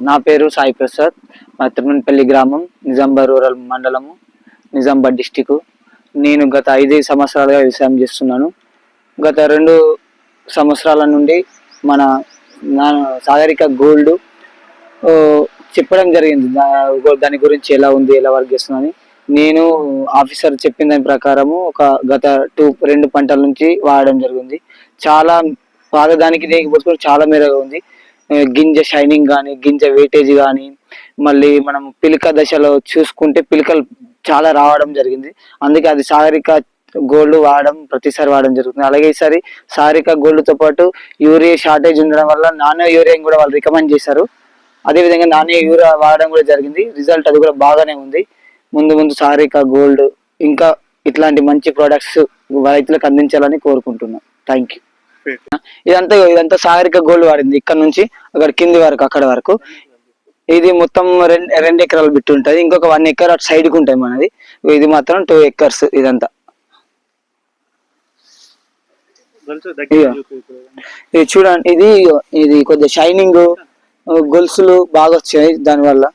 నా పేరు సాయి ప్రసాద్, మా తిరుమలపల్లి గ్రామం, నిజామాబాద్ రూరల్ మండలము, నిజామాబాద్ డిస్టిక్. నేను గత 5 సంవత్సరాలుగా వ్యవసాయం చేస్తున్నాను. గత 2 సంవత్సరాల నుండి మన సాగరిక గోల్డ్ చెప్పడం జరిగింది. దాని గురించి ఎలా ఉంది, ఎలా వర్క్ చేస్తుందని. నేను ఆఫీసర్ చెప్పిన దాని ప్రకారము గత 2 పంటల నుంచి వాడడం జరిగింది. చాలా బాగా దానికి చాలా మేరగా ఉంది. గింజ షైనింగ్ కానీ, గింజ వెయిటేజ్ కానీ, మళ్ళీ మనం పిలిక దశలో చూసుకుంటే పిలికలు చాలా రావడం జరిగింది. అందుకే అది సాగరిక గోల్డ్ ప్రతిసారి వాడడం జరుగుతుంది. అలాగే ఈసారి సాగరిక గోల్డ్తో పాటు యూరియా షార్టేజ్ ఉండడం వల్ల నానో యూరియా కూడా వాళ్ళు రికమెండ్ చేశారు. అదేవిధంగా నానో యూరియా వాడడం కూడా జరిగింది. రిజల్ట్ అది కూడా బాగానే ఉంది. ముందు సాగరిక గోల్డ్ ఇంకా ఇట్లాంటి మంచి ప్రొడక్ట్స్ రైతులకు అందించాలని కోరుకుంటున్నాను. Thank you. ఇదంతా సాగరిక గోల్డ్ వాడింది. ఇక్కడ నుంచి అక్కడ కింది వరకు, అక్కడ వరకు. ఇది మొత్తం 2 ఎకరాల బిట్టు ఉంటుంది. ఇంకొక 1 ఎకర్ అటు సైడ్కి ఉంటుంది మనది. ఇది మాత్రం 2 ఎకర్స్ ఇదంతా. ఇది చూడండి, ఇది కొద్దిగా షైనింగ్, గొలుసులు బాగా వచ్చాయి దానివల్ల.